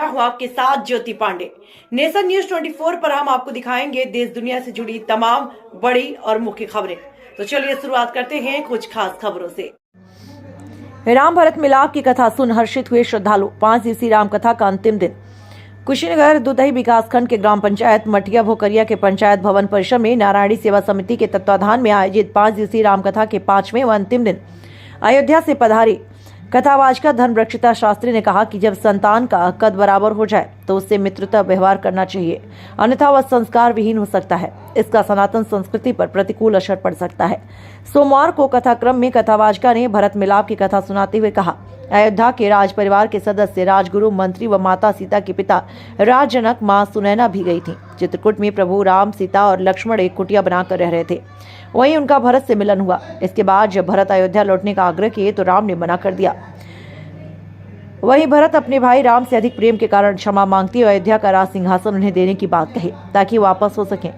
हूं आपके साथ ज्योति पांडे। नेशन न्यूज 24 पर हम आपको दिखाएंगे देश दुनिया से जुड़ी तमाम बड़ी और मुख्य खबरें। तो चलिए शुरुआत करते हैं कुछ खास खबरों से। राम भरत मिलाप की कथा सुन हर्षित हुए श्रद्धालु। 5 दिवसीय राम कथा का अंतिम दिन कुशीनगर दुदही विकासखंड के ग्राम पंचायत मठिया भोकरिया के पंचायत भवन परिसर में नारायणी सेवा समिति के तत्वाधान में आयोजित 5 दिवसीय रामकथा के 5वें व अंतिम दिन अयोध्या से पधारी कथावाचका धर्मरक्षिता शास्त्री ने कहा कि जब संतान का कद बराबर हो जाए तो उससे मित्रता व्यवहार करना चाहिए, अन्यथा वह संस्कार विहीन हो सकता है। इसका सनातन संस्कृति पर प्रतिकूल असर पड़ सकता है। सोमवार को कथाक्रम में कथावाचका ने भरत मिलाप की कथा सुनाते हुए कहा, अयोध्या के राज परिवार के सदस्य राजगुरु मंत्री व माता सीता के पिता राज जनक मां सुनैना भी गई थी। चित्रकूट में प्रभु राम, सीता और लक्ष्मण एक कुटिया बनाकर रह रहे थे। वहीं उनका भरत से मिलन हुआ। इसके बाद जब भरत अयोध्या लौटने का आग्रह किए तो राम ने मना कर दिया। वहीं भरत अपने भाई राम से अधिक प्रेम के कारण क्षमा मांगती और अयोध्या का राज सिंहासन उन्हें देने की बात कही ताकि वापस हो सकें।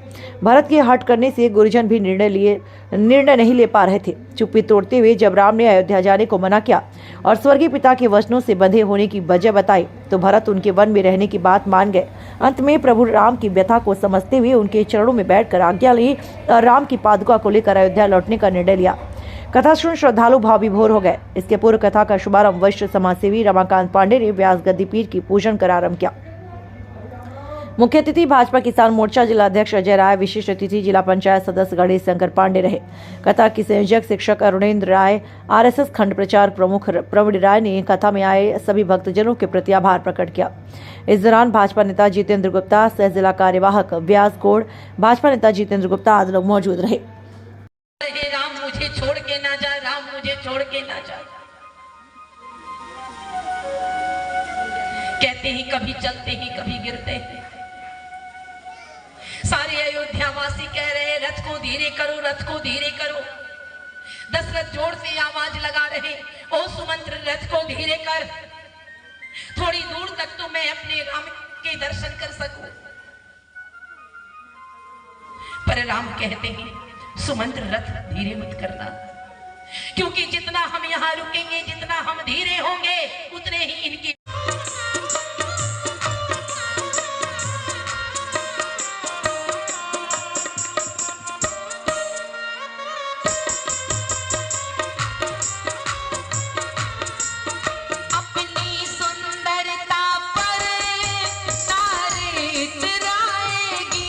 भरत के हट करने से गुरुजन भी निर्णय नहीं ले पा रहे थे। चुप्पी तोड़ते हुए जब राम ने अयोध्या जाने को मना किया और स्वर्गीय पिता के वचनों से बंधे होने की वजह बताई तो भरत उनके वन में रहने की बात मान गए। अंत में प्रभु राम की व्यथा को समझते हुए उनके चरणों में बैठकर आज्ञा ली और राम की पादुका को लेकर अयोध्या लौटने का निर्णय लिया। कथा सुन श्रद्धालु भाव विभोर हो गए। इसके पूर्व कथा का शुभारंभ वरिष्ठ समाजसेवी रमाकांत पांडे ने व्यास गद्दी पीठ की पूजन कर आरंभ किया। मुख्य अतिथि भाजपा किसान मोर्चा जिला अध्यक्ष अजय राय, विशिष्ट अतिथि जिला पंचायत सदस्य गणेश शंकर पांडे रहे। कथा की संयोजक शिक्षक अरुणेंद्र राय, आरएसएस खंड प्रचार प्रमुख प्रवीण राय ने कथा में आए सभी भक्तजनों के प्रति आभार प्रकट किया। इस दौरान भाजपा नेता जितेंद्र गुप्ता, सह जिला कार्यवाहक व्यास गौड़, भाजपा नेता जितेंद्र गुप्ता आदि लोग मौजूद रहे। राम मुझे छोड़ के ना जा, राम मुझे छोड़ के ना जा। कहते हैं कभी चलते हैं कभी गिरते हैं। सारे अयोध्या वासी कह रहे हैं रथ को धीरे करो, रथ को धीरे करो। दशरथ जोर से आवाज लगा रहे, ओ सुमंत्र रथ को धीरे कर, थोड़ी दूर तक तो मैं अपने राम के दर्शन कर सकूं। पर राम कहते हैं सुमंत्र रथ धीरे मत करना, क्योंकि जितना हम यहां रुकेंगे, जितना हम धीरे होंगे, उतने ही इनकी अपनी सुंदरता पर तारे इतराएगी,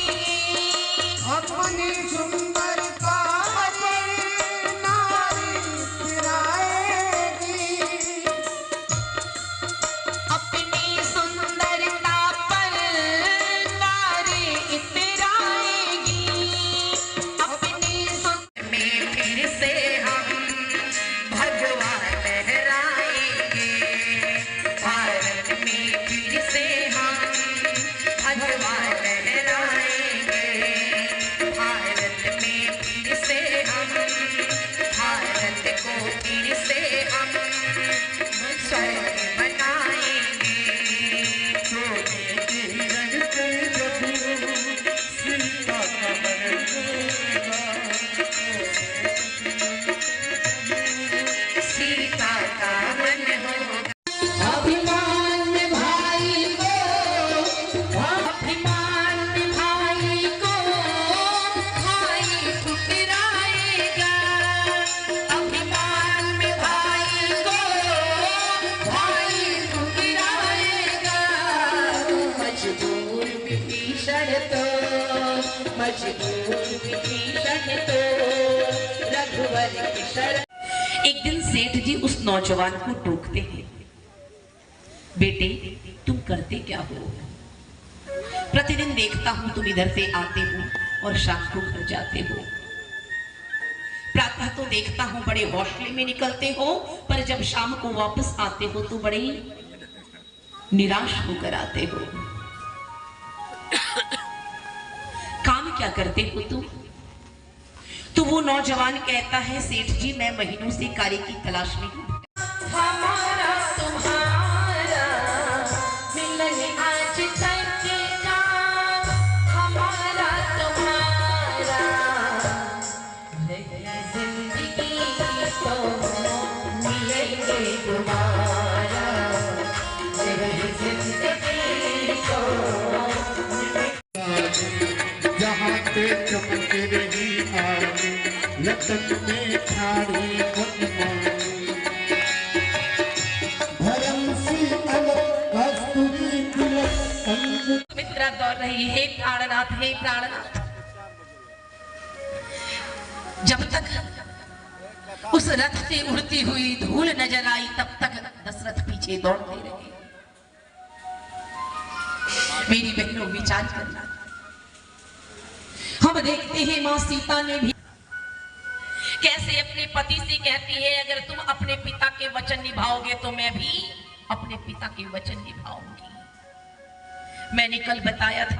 अपनी सुंदरता एक दिन सेठ जी उस नौजवान को टोकते हैं, बेटे तुम करते क्या हो? प्रतिदिन देखता हूं तुम इधर से आते हो और शाम को घर जाते हो। प्रातः तो देखता हूं बड़े हौसले में निकलते हो, पर जब शाम को वापस आते हो तो बड़े निराश होकर आते हो। काम क्या करते हो तुम? तो वो नौजवान कहता है, सेठ जी मैं महीनों से कार्य की तलाश में हूं। हमारा तुम्हारा मिलन आज तक हमारा तुम्हारा जिंदगी तो मिलेंगे दोबारा, जिंदगी मस्तक में ठाड़ी धर्म सी अलग कस्तूरी तिलक सुमित्रा दौड़ रही, हे प्राणनाथ, हे प्राणनाथ। जब तक उस रथ से उड़ती हुई धूल नजर आई तब तक दशरथ पीछे दौड़ते रहे। मेरी बहनों, विचार करना, हम देखते हैं मां सीता ने भी कैसे अपने पति से कहती है, अगर तुम अपने पिता के वचन निभाओगे तो मैं भी अपने पिता के वचन निभाऊंगी। मैंने कल बताया था